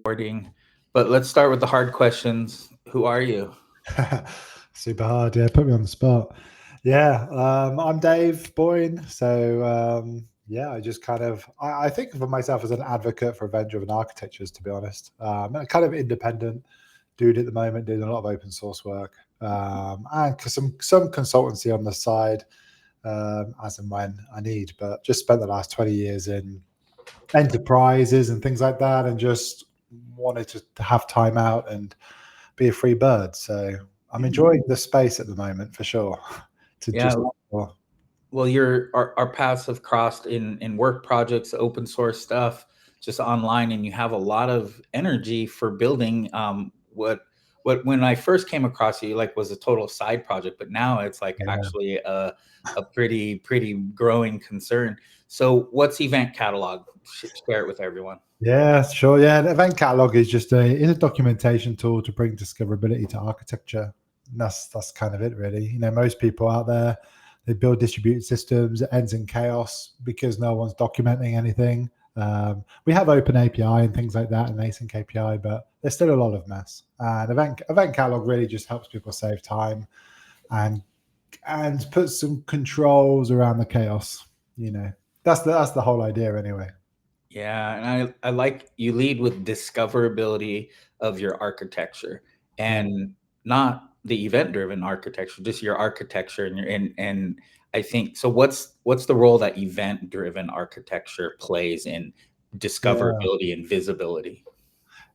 recording, but let's start with the hard questions. Who are you? Super hard, yeah. Put me on the spot. Yeah, I'm Dave Boyne. So yeah, I just kind of I think of myself as an advocate for event-driven architectures. To be honest, I'm a kind of independent dude at the moment, doing a lot of open source work and some consultancy on the side as and when I need. But just spent the last 20 years in enterprises and things like that, and just wanted to have time out and be a free bird. So I'm enjoying the space at the moment for sure. To Yeah, just well, our paths have crossed in work projects, open source stuff, just online, and you have a lot of energy for building. What when I first came across you, like was a total side project, but now it's like yeah. actually a pretty growing concern. So, what's Event Catalog? Share it with everyone. Yeah, sure. Yeah, the event catalog is just a documentation tool to bring discoverability to architecture. And that's kind of it, really. Most people out there, they build distributed systems. It ends in chaos because no one's documenting anything. We have open API and things like that, and async API, but there's still a lot of mess. And event catalog really just helps people save time and put some controls around the chaos. That's the whole idea, anyway. Yeah, and I like you lead with discoverability of your architecture Yeah. and not the event-driven architecture, just your architecture and your and I think so what's the role that event-driven architecture plays in Yeah. discoverability and visibility?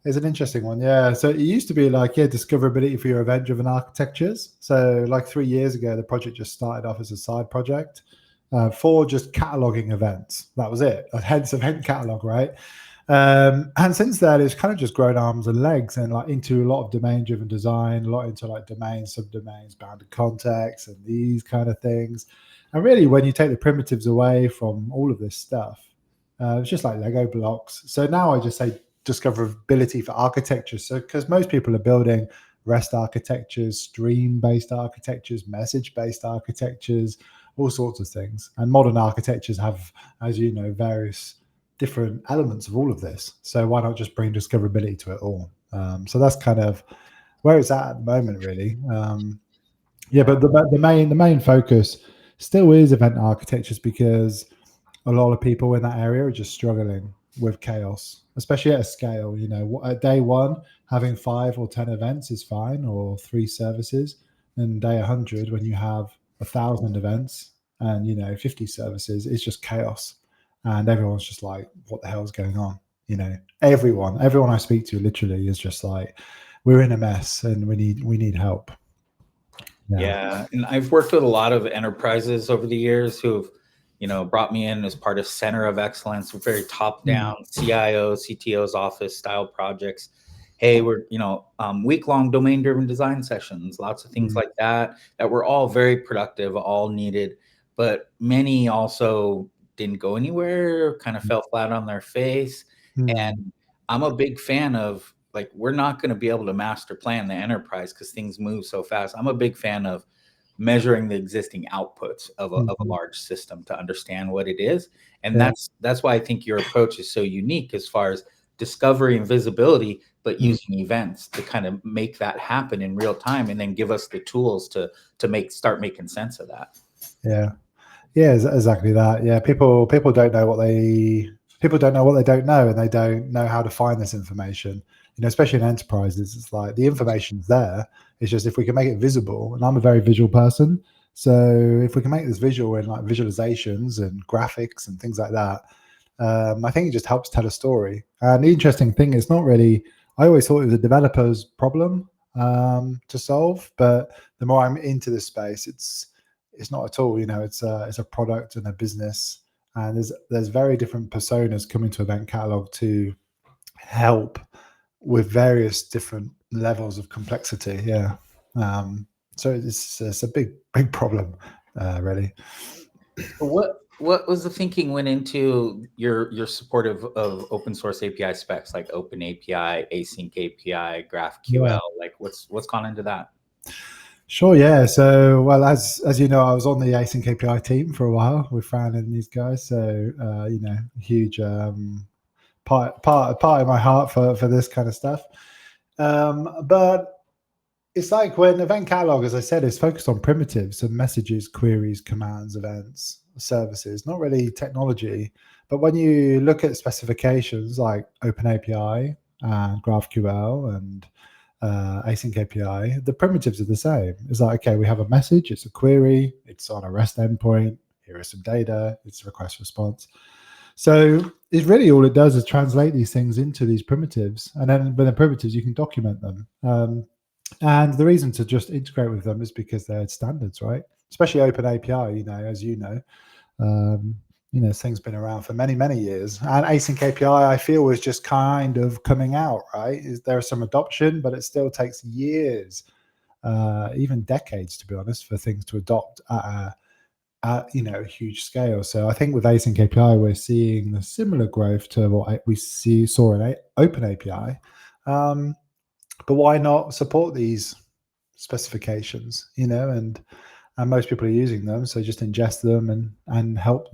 It's an interesting one, yeah. So it used to be like, discoverability for your event-driven architectures. So like 3 years ago, the project just started off as a side project for just cataloging events. That was it. Hence event catalog, right? And since then, it's kind of just grown arms and legs and like into a lot of domain-driven design, a lot into like domain, subdomains, bounded context, and these kind of things. And really, when you take the primitives away from all of this stuff, it's just like Lego blocks. So now I just say discoverability for architecture. So because most people are building REST architectures, stream-based architectures, message-based architectures, all sorts of things. And modern architectures have, as you know, various different elements of all of this. So why not just bring discoverability to it all? So that's kind of where it's at the moment, really. Yeah, Yeah. but the main focus still is event architectures because a lot of people in that area are just struggling with chaos, especially at a scale. At day one, having 5 or 10 events is fine, or 3 services. And day 100, when you have 1,000 events and 50 services, it's just chaos, and everyone's just like, "What the hell's going on?" Everyone I speak to literally is just like, "We're in a mess, and we need help." Yeah. Yeah, and I've worked with a lot of enterprises over the years who have, brought me in as part of center of excellence, very top Mm. down CIO, CTO's office style projects. Hey, we're week long domain driven design sessions, lots of things Mm. like that were all very productive, all needed, but many also didn't go anywhere, kind of fell flat on their face. Mm. And I'm a big fan of like we're not going to be able to master plan the enterprise because things move so fast. I'm a big fan of measuring the existing outputs of a Mm. large system to understand what it is, and Yeah. that's why I think your approach is so unique as far as discovery and visibility, but Mm. using events to kind of make that happen in real time and then give us the tools to make start making sense of that. Yeah. Yeah, exactly that. Yeah, people don't know what they don't know, and they don't know how to find this information. Especially in enterprises, it's like the information's there. It's just if we can make it visible, and I'm a very visual person, so if we can make this visual in like visualizations and graphics and things like that, I think it just helps tell a story. And the interesting thing is not really. I always thought it was a developer's problem to solve, but the more I'm into this space, it's not at all. It's a product and a business, and there's very different personas coming to Event Catalog to help with various different levels of complexity. Yeah, so it's a big problem, really. What was the thinking went into your support of open source API specs like Open API, Async API, Yeah. GraphQL? Like what's gone into that? Sure, yeah. So, well, as you know, I was on the Async API team for a while with Fran and these guys. So, huge part of my heart for this kind of stuff. But it's like when event catalog, as I said, is focused on primitives and messages, queries, commands, events, services, not really technology. But when you look at specifications like OpenAPI and GraphQL and async API, the primitives are the same. It's like, okay, we have a message, it's a query, it's on a REST endpoint, here is some data, it's a request response. So it's really all it does is translate these things into these primitives. And then with the primitives, you can document them. And the reason to just integrate with them is because they're standards, right? Especially Open API, as you know. This thing's been around for many, many years. And async API, I feel, is just kind of coming out, right? There some adoption, but it still takes years, even decades, to be honest, for things to adopt at a huge scale. So I think with async API, we're seeing a similar growth to what we saw in Open API. But why not support these specifications, and most people are using them, so just ingest them and help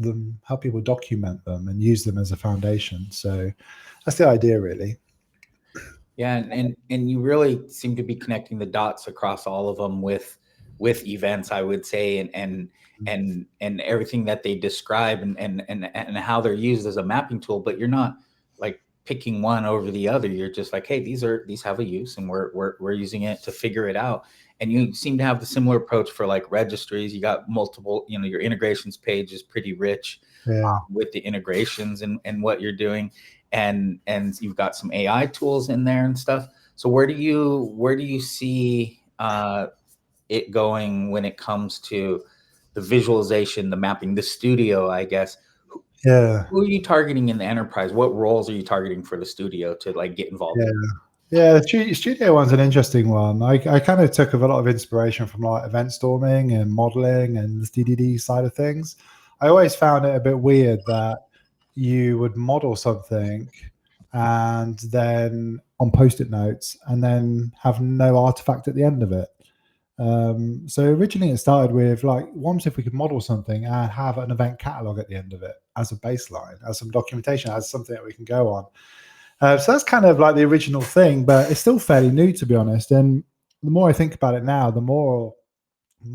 people document them and use them as a foundation. So that's the idea, really. Yeah, and you really seem to be connecting the dots across all of them with events, I would say, and everything that they describe and how they're used as a mapping tool. But you're not like picking one over the other. You're just like, hey, these have a use, and we're using it to figure it out. And you seem to have the similar approach for like registries. You got multiple, your integrations page is pretty rich Yeah. with the integrations and what you're doing, and you've got some AI tools in there and stuff. So where do you see it going when it comes to the visualization, the mapping, the studio, I guess? Yeah. Who are you targeting in the enterprise? What roles are you targeting for the studio to like get involved Yeah. in? Yeah, the studio one's an interesting one. I kind of took a lot of inspiration from like event storming and modeling and this DDD side of things. I always found it a bit weird that you would model something and then on post-it notes and then have no artifact at the end of it. So originally it started with like, once if we could model something and have an event catalog at the end of it as a baseline, as some documentation, as something that we can go on. So that's kind of like the original thing, but it's still fairly new, to be honest. And the more I think about it now, the more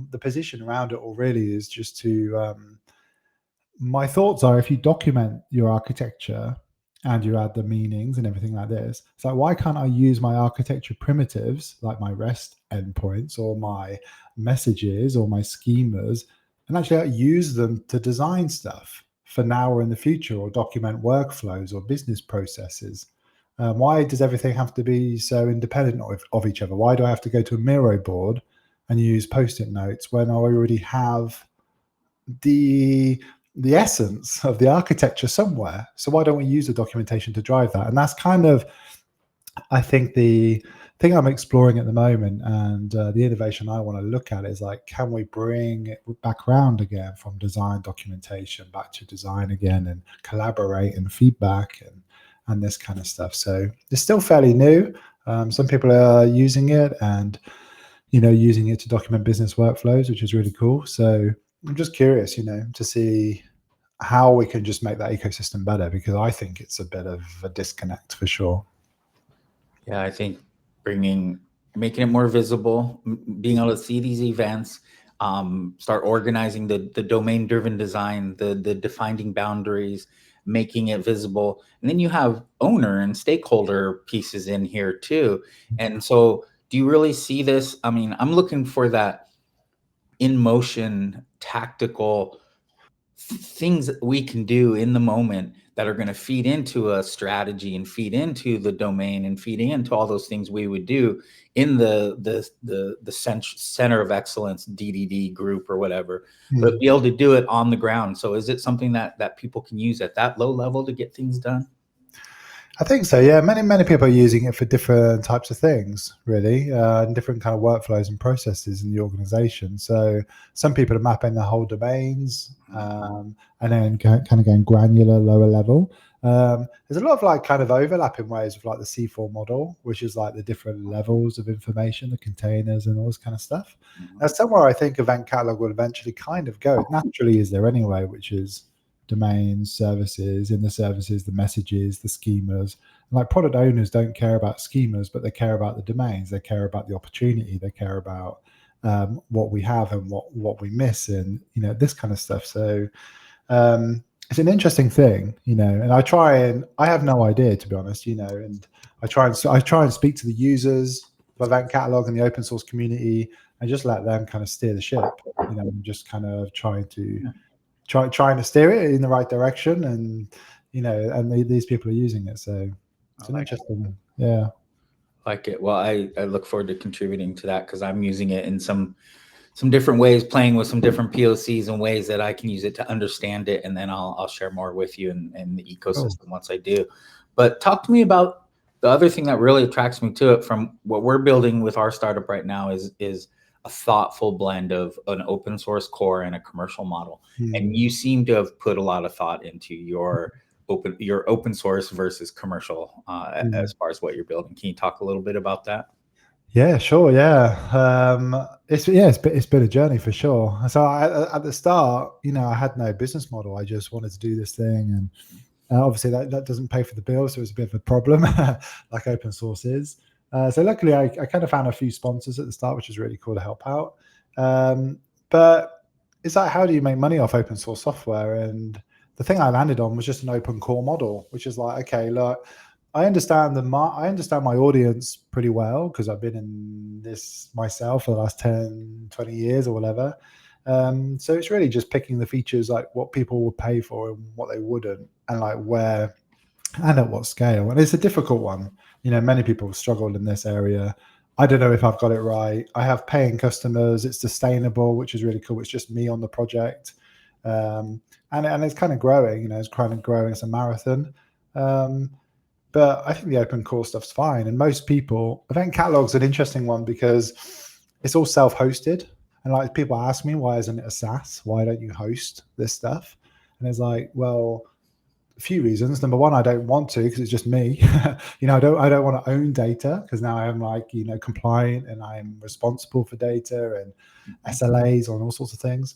the position around it all really is just to my thoughts are, if you document your architecture and you add the meanings and everything like this, it's like, why can't I use my architecture primitives like my REST endpoints or my messages or my schemas and actually use them to design stuff for now or in the future, or document workflows or business processes? Why does everything have to be so independent of each other? Why do I have to go to a Miro board and use post-it notes when I already have the essence of the architecture somewhere? So why don't we use the documentation to drive that? And that's kind of, I think, the thing I'm exploring at the moment, and the innovation I want to look at is like, can we bring it back around again from design documentation back to design again, and collaborate and feedback and this kind of stuff. So it's still fairly new. Some people are using it and using it to document business workflows, which is really cool. So I'm just curious, to see how we can just make that ecosystem better, because I think it's a bit of a disconnect for sure. Yeah, I think making it more visible, being able to see these events, start organizing the domain driven design, the defining boundaries, making it visible, and then you have owner and stakeholder pieces in here too. And so, do you really see this? I mean, I'm looking for that in motion, tactical things that we can do in the moment that are going to feed into a strategy and feed into the domain and feed into all those things we would do in the center of excellence DDD group or whatever, but be able to do it on the ground. So is it something that people can use at that low level to get things done? I think so. Yeah, many people are using it for different types of things, really, and different kind of workflows and processes in the organization. So some people are mapping the whole domains, and then kind of going granular, lower level. There's a lot of like kind of overlapping ways of like the C4 model, which is like the different levels of information, the containers, and all this kind of stuff. That's somewhere I think Event Catalog will eventually kind of go. It naturally is there anyway, which is domains, services, in the services, the messages, the schemas. And like product owners don't care about schemas, but they care about the domains. They care about the opportunity. They care about what we have and what we miss, and this kind of stuff. So it's an interesting thing, and I have no idea, to be honest, and I try and speak to the users of Event Catalog and the open source community and just let them kind of steer the ship, and just kind of trying to steer it in the right direction, and these people are using it, so it's an interesting, yeah. Like it. Well, I look forward to contributing to that, because I'm using it in some different ways, playing with some different POCs and ways that I can use it to understand it, and then I'll share more with you and the ecosystem once I do. But talk to me about the other thing that really attracts me to it from what we're building with our startup right now is a thoughtful blend of an open source core and a commercial model. And you seem to have put a lot of thought into your open source versus commercial as far as what you're building. Can you talk a little bit about that? Yeah, sure. Yeah. It's been a journey for sure. So at the start, I had no business model. I just wanted to do this thing, and obviously that doesn't pay for the bills, so it's a bit of a problem, like open source is. So luckily, I kind of found a few sponsors at the start, which was really cool to help out. But it's like, how do you make money off open source software? And the thing I landed on was just an open core model, which is like, okay, look, I understand my audience pretty well, because I've been in this myself for the last 10, 20 years or whatever. So it's really just picking the features, like what people would pay for and what they wouldn't, and like where and at what scale. And it's a difficult one. Many people have struggled in this area. I don't know if I've got it right. I have paying customers. It's sustainable, which is really cool. It's just me on the project. And it's kind of growing, it's kind of growing as a marathon. But I think the open core stuff's fine. And most people, Event Catalog's an interesting one because it's all self-hosted. And like, people ask me, why isn't it a SaaS? Why don't you host this stuff? And it's like, well, a few reasons. Number one, I don't want to, because it's just me. I don't want to own data, because now I'm like, compliant, and I'm responsible for data and SLAs on all sorts of things.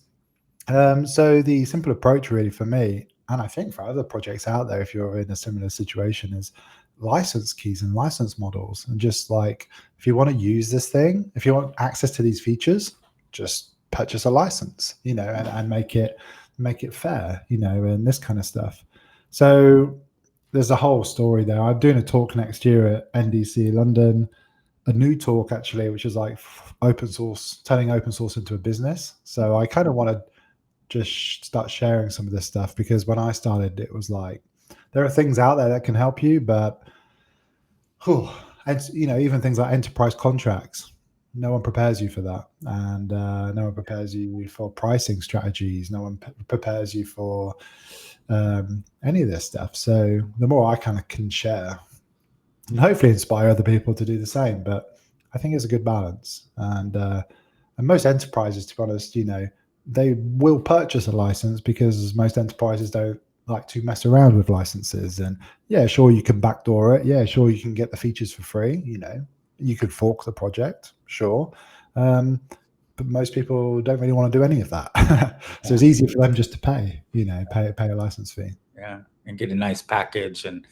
So the simple approach really for me, and I think for other projects out there, if you're in a similar situation, is license keys and license models. And just like, if you want to use this thing, if you want access to these features, just purchase a license, and make it fair, and this kind of stuff. So there's a whole story there. I'm doing a talk next year at NDC London, a new talk actually, which is like open source, turning open source into a business. So I kind of want to just start sharing some of this stuff, because when I started, it was like, there are things out there that can help you, but and even things like enterprise contracts, no one prepares you for that, and no one prepares you for pricing strategies, no one prepares you for any of this stuff. So the more I kind of can share, and hopefully inspire other people to do the same, but I think it's a good balance. And most enterprises, to be honest, they will purchase a license, because most enterprises don't like to mess around with licenses. And yeah, sure, you can backdoor it. Yeah, sure, you can get the features for free. You could fork the project, sure. But most people don't really want to do any of that. So it's easier for them just to pay a license fee. Yeah, and get a nice package. And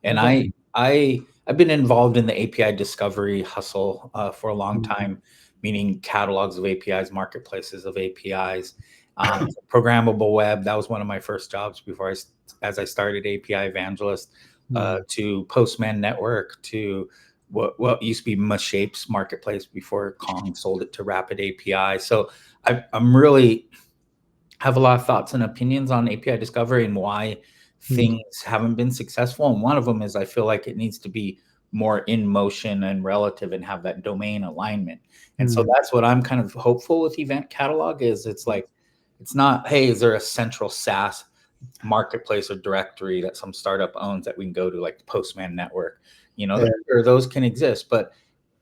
Exactly. I've been involved in the API discovery hustle for a long time, meaning catalogs of APIs, marketplaces of APIs, programmable web. That was one of my first jobs as I started API Evangelist, to Postman Network, to what used to be Shapes Marketplace before Kong sold it to Rapid API. So I'm really have a lot of thoughts and opinions on API discovery and why things haven't been successful. And one of them is, I feel like it needs to be more in motion and relative and have that domain alignment. And so that's what I'm kind of hopeful with Event Catalog is, it's like, it's not, hey, is there a central SaaS marketplace or directory that some startup owns that we can go to, like the Postman Network, or those can exist, but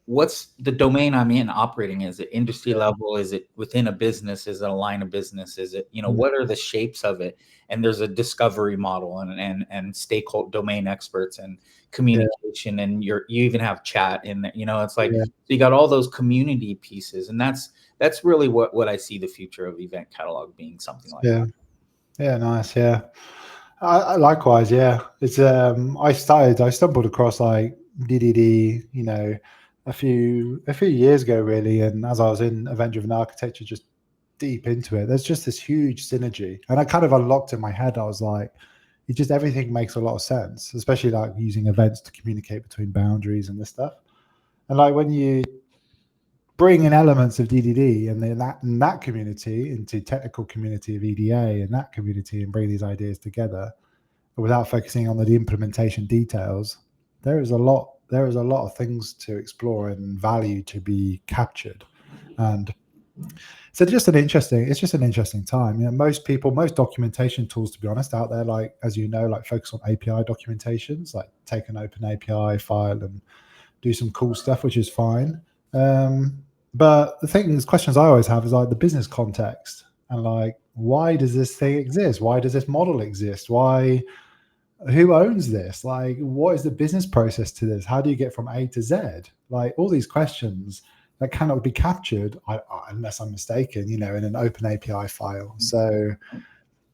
what's the domain I'm in operating? Is it industry level? Is it within a business? Is it a line of business? Is it, what are the shapes of it? And there's a discovery model and stakeholder domain experts and communication. And you even have chat in there, it's like, so you got all those community pieces. And that's really what I see the future of Event Catalog being, something like that. Yeah, nice. Yeah. Likewise, yeah. It's I stumbled across like DDD, a few years ago really, and as I was in event-driven architecture, just deep into it, there's just this huge synergy, and I kind of unlocked in my head. I was like, it just everything makes a lot of sense, especially like using events to communicate between boundaries and this stuff. And like when you bring in elements of DDD and then that community into technical community of EDA and that community and bring these ideas together without focusing on the implementation details, there is a lot of things to explore and value to be captured. And so it's just an interesting time. Most documentation tools, to be honest, out there, like as you know, like focus on API documentations, like take an open API file and do some cool stuff, which is fine. But the things, questions I always have is like the business context and like, why does this thing exist? Why does this model exist? Who owns this? Like, what is the business process to this? How do you get from A to Z? Like all these questions that cannot be captured, unless I'm mistaken, in an open API file. So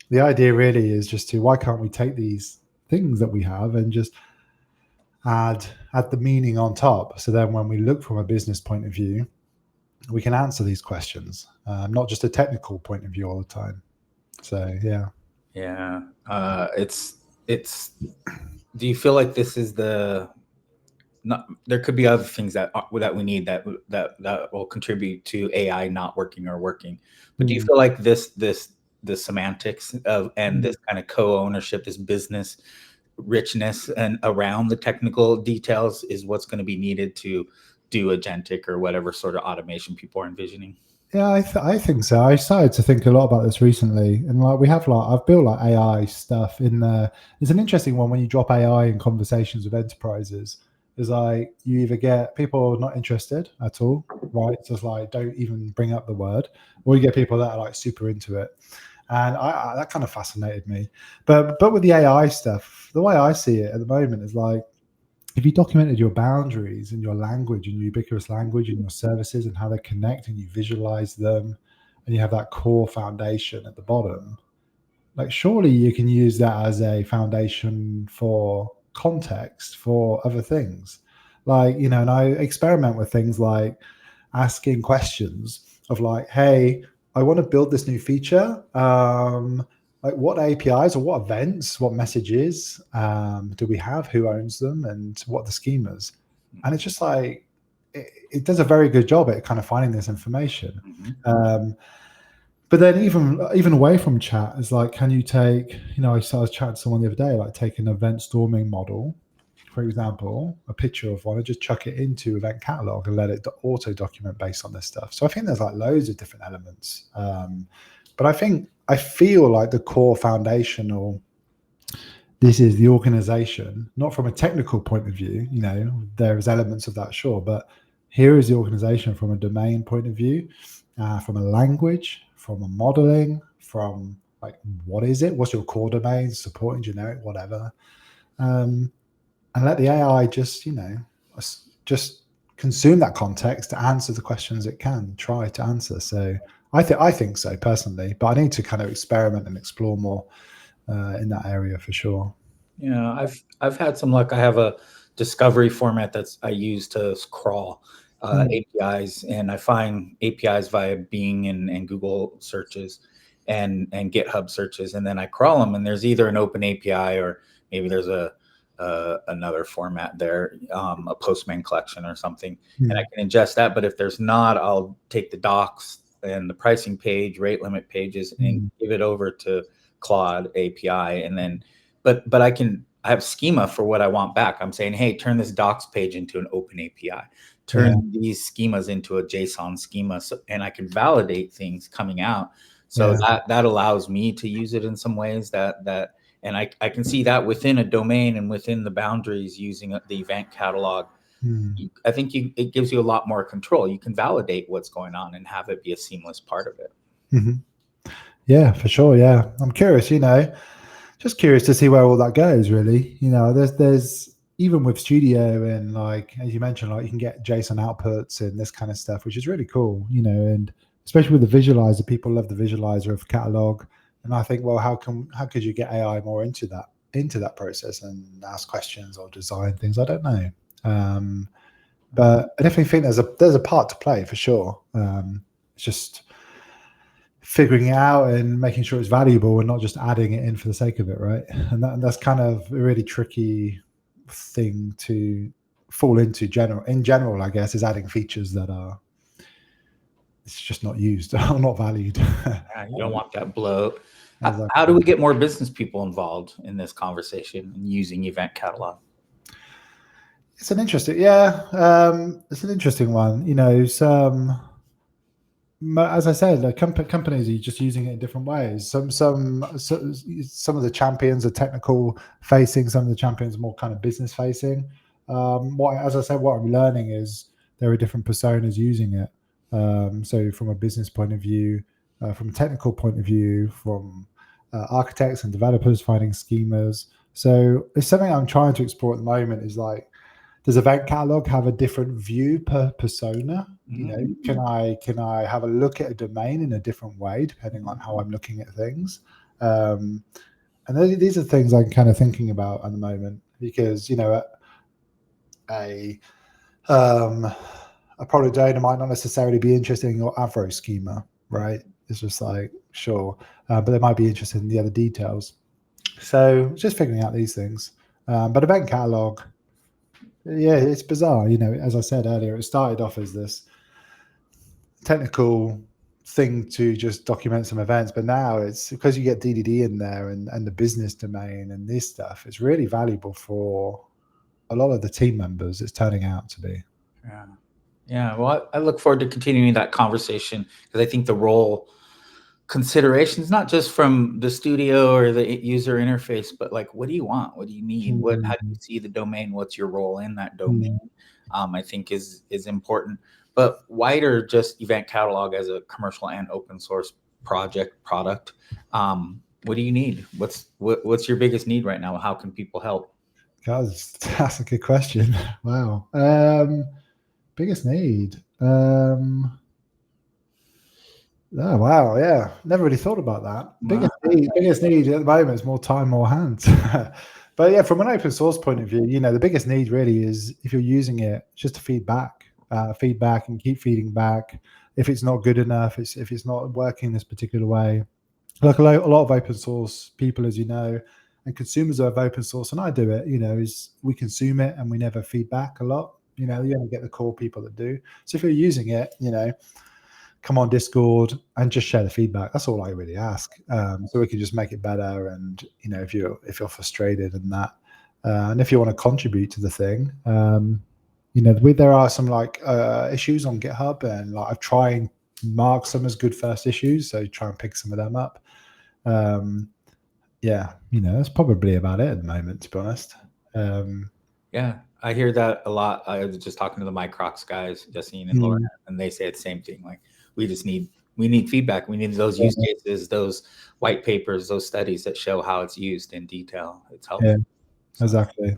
the idea really is just why can't we take these things that we have and just add the meaning on top? So then when we look from a business point of view, we can answer these questions, not just a technical point of view all the time. So yeah. Yeah. It's do you feel like this is the not, there could be other things that we need that will contribute to AI not working or working. But do you Mm. feel like the semantics of and Mm. this kind of co-ownership, this business richness and around the technical details is what's going to be needed to do agentic or whatever sort of automation people are envisioning? Yeah, I think so. I started to think a lot about this recently, and like I've built like AI stuff in there. It's an interesting one when you drop AI in conversations with enterprises. Is like you either get people not interested at all, right? Just like don't even bring up the word, or you get people that are like super into it, and that kind of fascinated me. But with the AI stuff, the way I see it at the moment is like if you documented your boundaries and your language and your ubiquitous language and your services and how they connect and you visualize them and you have that core foundation at the bottom, like surely you can use that as a foundation for context for other things. Like, and I experiment with things like asking questions of like, hey, I want to build this new feature. Like what APIs or what events, what messages do we have? Who owns them, and what the schemas? And it's just like it does a very good job at kind of finding this information. Mhm. Um, but then even away from chat is like, can you take, I was chatting to someone the other day, like take an event storming model, for example, a picture of one and just chuck it into event catalog and let it auto document based on this stuff. So I think there's like loads of different elements. But I feel like the core foundational, this is the organization, not from a technical point of view, there's elements of that, sure, but here is the organization from a domain point of view, from a language, from a modeling, from like, what is it? What's your core domain, supporting generic, whatever. And let the AI just consume that context to answer the questions it can try to answer. So I think so personally, but I need to kind of experiment and explore more in that area for sure. Yeah, I've had some luck. I have a discovery format that's I use to crawl Mm. APIs, and I find APIs via Bing and Google searches and GitHub searches, and then I crawl them. And there's either an open API or maybe there's a another format there, a Postman collection or something, and I Mm. can ingest that. But if there's not, I'll take the docs and the pricing page, rate limit pages, and Mm. give it over to Claude API, and then but I have schema for what I want back. I'm saying, hey, turn this docs page into an open API, Yeah. turn these schemas into a JSON schema, and I can validate things coming out. So Yeah. that allows me to use it in some ways and I can see that within a domain and within the boundaries using the event catalog. Mm. I think it gives you a lot more control. You can validate what's going on and have it be a seamless part of it. Hmm. Yeah, for sure. Yeah, I'm curious. Just curious to see where all that goes. Really, there's even with Studio and like as you mentioned, like you can get JSON outputs and this kind of stuff, which is really cool. And especially with the visualizer, people love the visualizer of catalog. And I think, well, how could you get AI more into that process and ask questions or design things? I don't know. But I definitely think there's a part to play for sure. It's just figuring it out and making sure it's valuable and not just adding it in for the sake of it, right? And that's kind of a really tricky thing to fall into. In general, I guess, is adding features that are it's just not used or not valued. You don't want that bloat. Exactly. How do we get more business people involved in this conversation and using Event Catalog? It's an interesting, it's an interesting one. As I said, like companies are just using it in different ways. Some of the champions are technical facing. Some of the champions are more kind of business facing. As I said, what I'm learning is there are different personas using it. So from a business point of view, from a technical point of view, from architects and developers finding schemas. So it's something I'm trying to explore at the moment. Is like, does Event Catalog have a different view per persona? Can I have a look at a domain in a different way depending on how I'm looking at things? And these are things I'm kind of thinking about at the moment, because a product owner might not necessarily be interested in your Avro schema, right? It's just like, sure, but they might be interested in the other details. So just figuring out these things. But Event Catalog, yeah, it's bizarre. As I said earlier, it started off as this technical thing to just document some events, but now it's because you get DDD in there and the business domain and this stuff. It's really valuable for a lot of the team members. It's turning out to be. Yeah. Well, I look forward to continuing that conversation, because I think the role considerations, not just from the studio or the user interface, but like, what do you want? What do you need? How do you see the domain? What's your role in that domain? I think is important, but wider, just Event Catalog as a commercial and open source product. What do you need? What's your biggest need right now? How can people help? That's a good question. Wow. Biggest need. Oh wow, yeah. Never really thought about that. Biggest need at the moment is more time, more hands. But yeah, from an open source point of view, the biggest need really is, if you're using it, just to feedback and keep feeding back. If it's not good enough, if it's not working this particular way. Like a lot of open source people, as you know, and consumers of open source, and I do it, is we consume it and we never feedback a lot. You only get the core people that do. So if you're using it, come on Discord and just share the feedback. That's all I really ask. So we can just make it better. And if you're frustrated and that, and if you want to contribute to the thing, there are some issues on GitHub, and I've tried and mark some as good first issues, so try and pick some of them up. That's probably about it at the moment, to be honest. Yeah, I hear that a lot. I was just talking to the Microx guys, Justine and Laura, and they say the same thing. Like, we need feedback. We need those use cases, those white papers, those studies that show how it's used in detail. It's helpful. Yeah, exactly.